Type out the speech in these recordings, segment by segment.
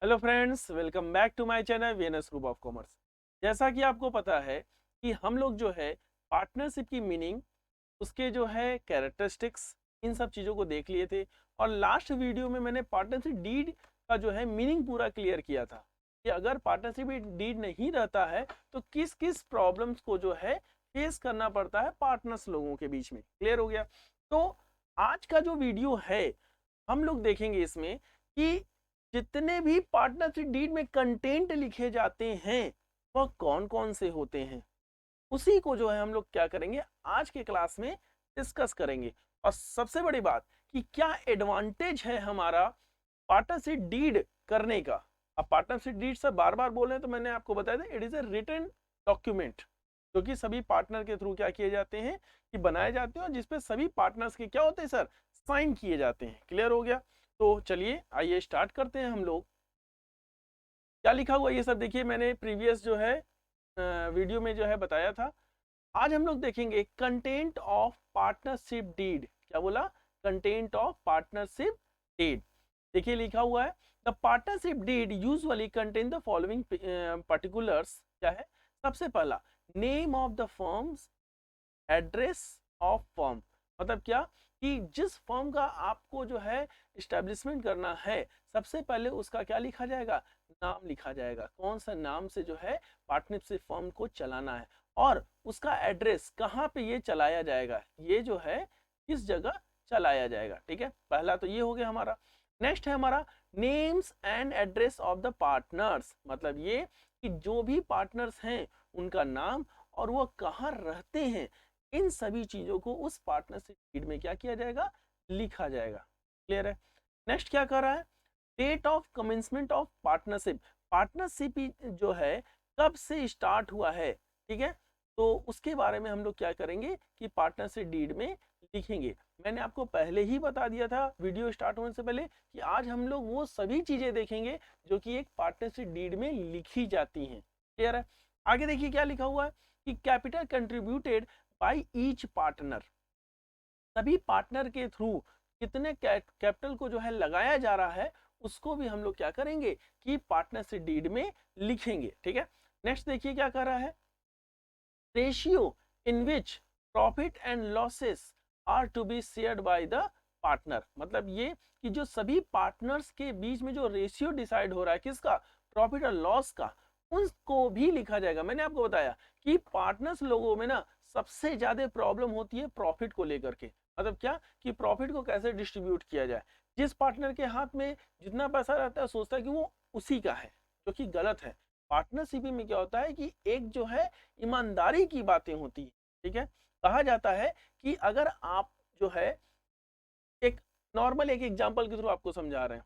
Hello friends, welcome back to my channel VNS group of commerce. जैसा कि आपको पता है कि हम लोग जो है पार्टनरशिप की मीनिंग, उसके जो है कैरेक्टरिस्टिक्स, इन सब चीज़ों को देख लिए थे। और लास्ट वीडियो में मैंने पार्टनरशिप डीड का जो है मीनिंग पूरा क्लियर किया था कि अगर पार्टनरशिप डीड नहीं रहता है तो किस किस प्रॉब्लम्स को जो है फेस करना पड़ता है पार्टनर्स लोगों के बीच में। क्लियर हो गया? तो आज का जो वीडियो है हम लोग देखेंगे इसमें कि जितने भी पार्टनरशिप डीड में कंटेंट लिखे जाते हैं वह कौन कौन से होते हैं, उसी को जो है हम लोग क्या करेंगे आज के क्लास में डिस्कस करेंगे। और सबसे बड़ी बात कि क्या एडवांटेज है हमारा पार्टनरशिप डीड करने का। अब पार्टनरशिप डीड से बार बार बोल रहे हैं तो मैंने आपको बताया था it is a written document जो कि सभी पार्टनर के थ्रू क्या किए जाते हैं कि बनाए जाते हैं और जिसपे सभी पार्टनर्स के क्या होते हैं सर, साइन किए जाते हैं। क्लियर हो गया? तो चलिए आइए स्टार्ट करते हैं हम लोग। क्या लिखा हुआ ये सब देखिए, मैंने प्रीवियस जो है वीडियो में जो है बताया था। आज हम लोग देखेंगे कंटेंट ऑफ पार्टनरशिप डीड। क्या बोला? Content of partnership deed. देखिए लिखा हुआ है the partnership deed usually contain the following particulars. क्या है? सबसे पहला, name of the firms, address of firm. मतलब क्या कि जिस फर्म का आपको जो है इस्टेब्लिशमेंट करना है सबसे पहले उसका क्या लिखा जाएगा? नाम लिखा जाएगा। कौन सा नाम से जो है पार्टनरशिप फर्म को चलाना है और उसका एड्रेस कहाँ पे ये चलाया जाएगा, ये जो है किस जगह चलाया जाएगा। ठीक है, पहला तो ये हो गया हमारा। नेक्स्ट है हमारा names and address of the partners. मतलब ये कि जो भी पार्टनर्स हैं उनका नाम और वो कहाँ रहते हैं, इन सभी चीजों को उस पार्टनरशिप डीड में क्या किया जाएगा? लिखा जाएगा। क्लियर है? नेक्स्ट क्या कर रहा है? Date of commencement of partnership. Partnership जो है कब से स्टार्ट हुआ है, ठीक है, तो उसके बारे में हम लोग क्या करेंगे कि पार्टनरशिप डीड में लिखेंगे। मैंने आपको पहले ही बता दिया था वीडियो स्टार्ट होने से पहले कि आज हम लोग वो सभी चीजें देखेंगे जो कि एक पार्टनरशिप डीड में लिखी जाती हैं। क्लियर है? आगे देखिए क्या लिखा हुआ है कि capital contributed by each partner. सभी पार्टनर के थ्रू कितने कैपिटल को जो है लगाया जा रहा है उसको भी हम लोग क्या करेंगे कि पार्टनरशिप डीड में लिखेंगे। ठीक है, नेक्स्ट देखिए क्या कर रहा है, ratio in which profit and losses are to be shared by the partner. मतलब ये कि जो सभी पार्टनर्स के बीच में जो रेशियो डिसाइड हो रहा है किसका? प्रॉफिट और लॉस का, उनको भी लिखा जाएगा। मैंने आपको बताया कि पार्टनर्स लोगों में ना सबसे ज्यादा प्रॉब्लम होती है प्रॉफिट को लेकर के। मतलब क्या कि प्रॉफिट को कैसे डिस्ट्रीब्यूट किया जाए। जिस पार्टनर के हाथ में जितना पैसा रहता है सोचता है कि वो उसी का है, जो कि गलत है। पार्टनरशिप में क्या होता है कि एक जो है ईमानदारी की बातें होती है। ठीक है, कहा जाता है कि अगर आप जो है एक नॉर्मल एक एग्जांपल के थ्रू आपको समझा रहे हैं,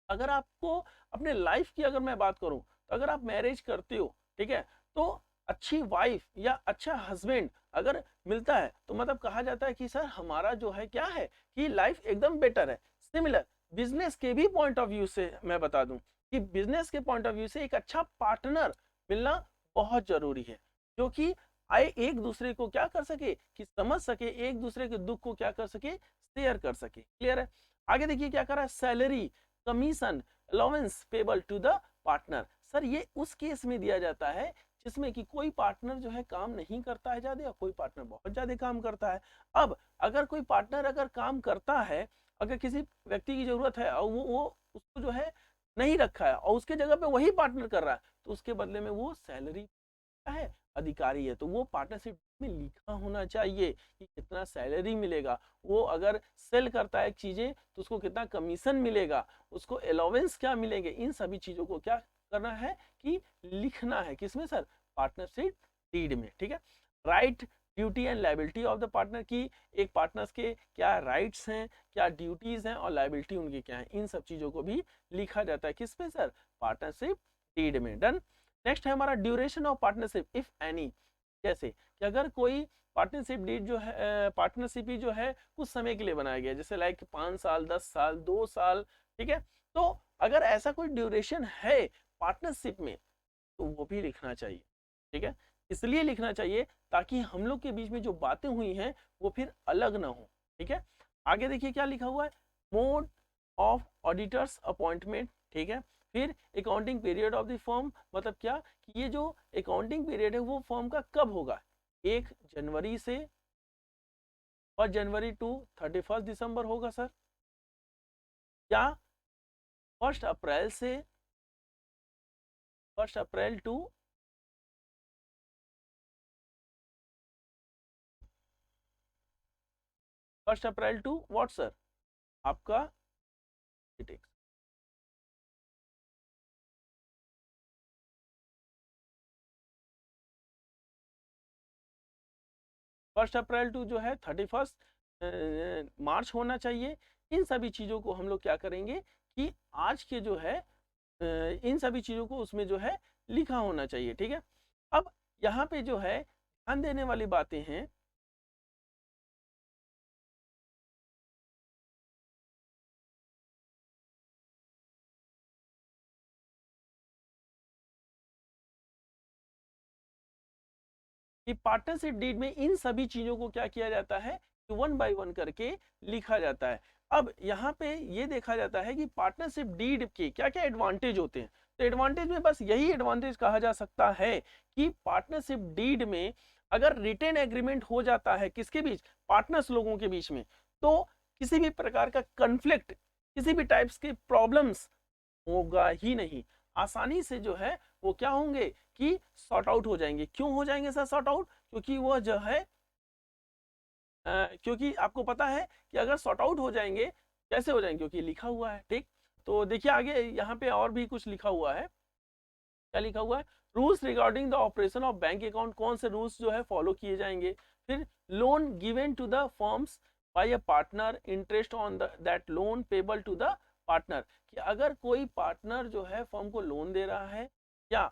अगर आपको अपने लाइफ की अगर मैं बात करूं तो अगर आप मैरिज करते हो, ठीक है, तो अच्छी वाइफ या अच्छा हस्बैंड अगर मिलता है तो मतलब कहा जाता है कि सर हमारा जो है क्या है कि लाइफ एकदम बेटर है। सिमिलर बिजनेस के भी पॉइंट ऑफ व्यू से मैं बता दूं कि बिजनेस के पॉइंट ऑफ व्यू से एक अच्छा पार्टनर मिलना बहुत जरूरी है, जो कि आए एक दूसरे को क्या कर सके कि समझ सके, एक दूसरे के दुख को क्या कर सके, शेयर कर सके। क्लियर है? आगे देखिए क्या कर रहा है, salary, commission, allowance payable to the partner. Sir ये उस केस में दिया जाता है जिसमें कि कोई पार्टनर जो है काम नहीं करता है ज्यादा या कोई पार्टनर बहुत ज्यादा काम करता है। अब अगर कोई पार्टनर अगर काम करता है, अगर किसी व्यक्ति की जरूरत है और वो उसको जो है नहीं रखा है और उसके जगह पे वही पार्टनर कर रहा है तो उसके बदले में वो सैलरी है, अधिकारी है, तो वो पार्टनरशिप में लिखा होना चाहिए कि कितना सैलरी मिलेगा। वो अगर सेल करता है चीजें तो उसको कितना कमीशन मिलेगा, उसको अलाउंस क्या मिलेंगे, इन सभी चीजों को क्या करना है कि लिखना है। किसमें सर? पार्टनरशिप डीड में। ठीक है, right, duty and liability of the partner की एक पार्टनर्स के क्या राइट्स हैं, क्या ड्यूटीज हैं और लाइबिलिटी उनकी क्या है, इन सब चीजों को भी लिखा जाता है। किसमें सर? पार्टनरशिप डीड में। डन। नेक्स्ट है हमारा duration of partnership if any. जैसे कि अगर कोई पार्टनरशिप डीड जो है, पार्टनरशिप ही जो है कुछ समय के लिए बनाया गया, जैसे लाइक 5 साल, 10 साल, 2 साल, ठीक है, तो अगर ऐसा कोई ड्यूरेशन है पार्टनरशिप में तो वो भी लिखना चाहिए। ठीक है, इसलिए लिखना चाहिए ताकि हम लोग के बीच में जो बातें हुई हैं वो फिर अलग ना हो। ठीक है, आगे देखिए क्या लिखा हुआ है, मोड ऑफ ऑडिटर्स अपॉइंटमेंट। ठीक है, फिर accounting period of the firm, मतलब क्या कि ये जो अकाउंटिंग पीरियड है वो फर्म का कब होगा, 1 जनवरी से 1 जनवरी टू 31 दिसंबर होगा सर, या 1 अप्रैल से 1 अप्रैल टू 1 अप्रैल टू व्हाट सर, आपका 1 अप्रैल टू जो है 31 मार्च होना चाहिए। इन सभी चीज़ों को हम लोग क्या करेंगे कि आज के जो है इन सभी चीज़ों को उसमें जो है लिखा होना चाहिए, ठीक है। अब यहाँ पे जो है ध्यान देने वाली बातें हैं कि पार्टनरशिप डीड में इन सभी चीजों को क्या किया जाता है कि 1 बाय 1 करके लिखा जाता है। अब यहाँ पे ये देखा जाता है कि पार्टनरशिप डीड के क्या क्या एडवांटेज होते हैं। तो एडवांटेज में बस यही एडवांटेज कहा जा सकता है कि पार्टनरशिप डीड में अगर रिटेन एग्रीमेंट हो जाता है किसके बीच, पार्टनर्स लोगों के बीच में, तो किसी भी प्रकार का कन्फ्लिक्ट, किसी भी टाइप्स के प्रॉब्लम्स होगा ही नहीं, आसानी से जो है वो क्या होंगे कि सॉर्ट आउट हो जाएंगे। क्यों हो जाएंगे सर सॉर्ट आउट, क्योंकि वो जो है क्योंकि आपको पता है कि अगर सॉर्ट आउट हो जाएंगे, कैसे हो जाएंगे, क्योंकि लिखा हुआ है, ठीक। तो देखिए आगे यहाँ पे और भी कुछ लिखा हुआ है, क्या लिखा हुआ है, rules regarding the operation of bank account, कौन से रूल्स जो है फॉलो किए जाएंगे। फिर loan given to the firms by a partner, interest on that loan payable to the partner, कि अगर कोई पार्टनर जो है फर्म को लोन दे रहा है या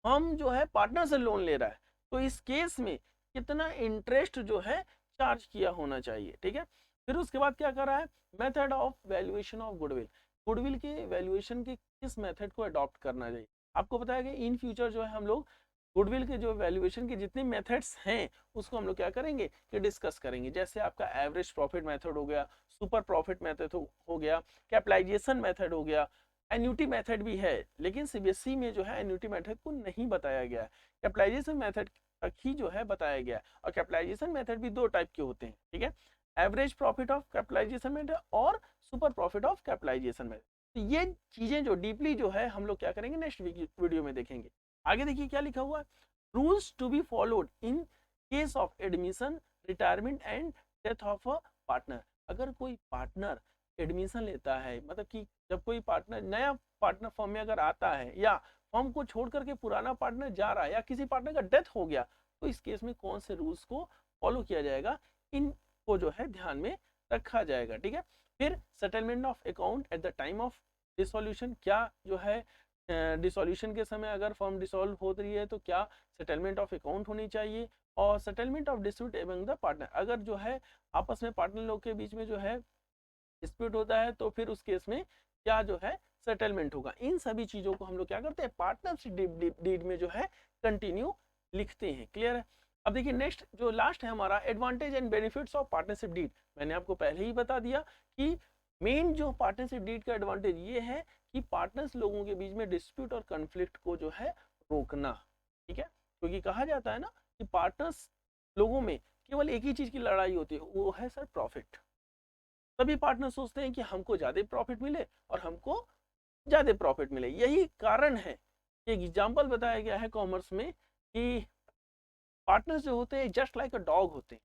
फर्म जो है पार्टनर से लोन ले रहा है, तो इस केस में कितना इंटरेस्ट जो है चार्ज किया होना चाहिए, ठीक है। फिर उसके बाद क्या कर रहा है, method of valuation of goodwill, goodwill के वैल्यूएशन के किस मेथड को अडॉप्ट करना चाहिए। आपको पता है कि इन फ्यूचर जो है हम लोग गुडविल के जो वैल्यूएशन के जितने मेथड्स हैं उसको हम लोग क्या करेंगे कि डिस्कस करेंगे। जैसे आपका एवरेज प्रॉफिट मेथड हो गया, सुपर प्रॉफिट मेथड हो गया, कैपिटलाइजेशन मेथड हो गया, एन्यूटी मेथड भी है, लेकिन सीबीएसई में जो है एन्यूटी मेथड को नहीं बताया गया है, कैपिटलाइजेशन मेथड तक ही जो है बताया गया है। और कैपिटलाइजेशन मेथड भी 2 टाइप के होते हैं, ठीक है, average profit of capitalisation method और super profit of capitalisation method. तो ये चीजें जो डीपली जो है हम लोग क्या करेंगे नेक्स्ट वीडियो में देखेंगे। आगे देखिए क्या लिखा हुआ है, rules to be followed in case of admission, retirement and death of a partner. अगर कोई पार्टनर एडमिशन लेता है, मतलब कि जब कोई पार्टनर नया पार्टनर फर्म में अगर आता है या फर्म को छोड़ करके पुराना पार्टनर जा रहा है या किसी पार्टनर का डेथ हो गया, तो इस केस में कौन से रूल्स को फॉलो किया जाएगा, इनको जो है ध्यान में रखा जाएगा, ठीक है। फिर settlement of account at the time of dissolution, क्या जो है डिसोल्यूशन के समय अगर फर्म डिसॉल्व हो रही है तो क्या सेटलमेंट ऑफ अकाउंट होनी चाहिए। और settlement of dispute among the partner, अगर जो है आपस में पार्टनर लोग के बीच में जो है डिस्प्यूट होता है तो फिर उस केस में क्या जो है सेटलमेंट होगा। इन सभी चीजों को हम लोग क्या करते हैं पार्टनरशिप डीड में जो है कंटिन्यू लिखते हैं, क्लियर है। अब देखिए नेक्स्ट जो लास्ट है हमारा advantage and benefits of partnership deed. मैंने आपको पहले ही बता दिया कि मेन जो पार्टनरशिप डीड का एडवांटेज ये है कि पार्टनर्स लोगों के बीच में डिस्प्यूट और कन्फ्लिक्ट को जो है रोकना, ठीक है। क्योंकि कहा जाता है ना कि पार्टनर्स लोगों में केवल एक ही चीज की लड़ाई होती है, वो है सर प्रॉफिट। सभी पार्टनर सोचते हैं कि हमको ज्यादा प्रॉफिट मिले और हमको ज्यादा प्रॉफिट मिले। यही कारण है कि एग्जाम्पल बताया गया है कॉमर्स में कि पार्टनर्स जो होते हैं जस्ट लाइक अ डॉग होते हैं।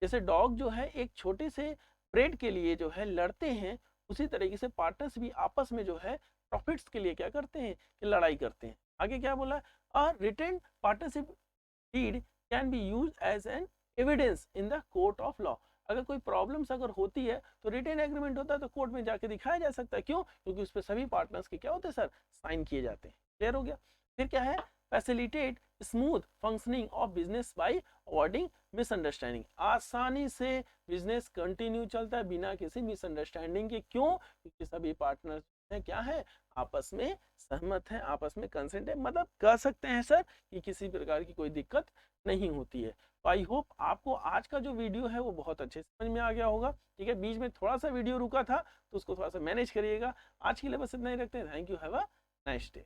जैसे डॉग जो है एक छोटे से ब्रेड के लिए जो है लड़ते हैं, उसी तरीके से पार्टनर्स भी आपस में जो है प्रॉफिट्स के लिए क्या करते हैं कि लड़ाई करते हैं। आगे क्या बोला, a written partnership deed can be used as an evidence in the court of law. अगर कोई प्रॉब्लम्स अगर होती है तो रिटेन एग्रीमेंट होता है तो कोर्ट में जाके दिखाया जा सकता है। क्यों, क्योंकि उस पर सभी पार्टनर्स के क्या होते हैं सर, साइन किए जाते हैं। क्लियर हो गया। फिर क्या है, facilitate smooth functioning of business by avoiding misunderstanding. आसानी से बिजनेस कंटिन्यू चलता है बिना किसी मिसअंडरस्टैंडिंग के। क्यों, क्योंकि सभी पार्टनर्स है क्या है आपस में सहमत है, आपस में कंसेंट है, मतलब कह सकते हैं सर कि किसी प्रकार की कोई दिक्कत नहीं होती है। तो आई होप आपको आज का जो वीडियो है वो बहुत अच्छे से समझ में आ गया होगा, ठीक है। बीच में थोड़ा सा वीडियो रुका था तो उसको थोड़ा सा मैनेज करिएगा। आज के लिए बस इतना ही रखते हैं। Thank you, have a nice day.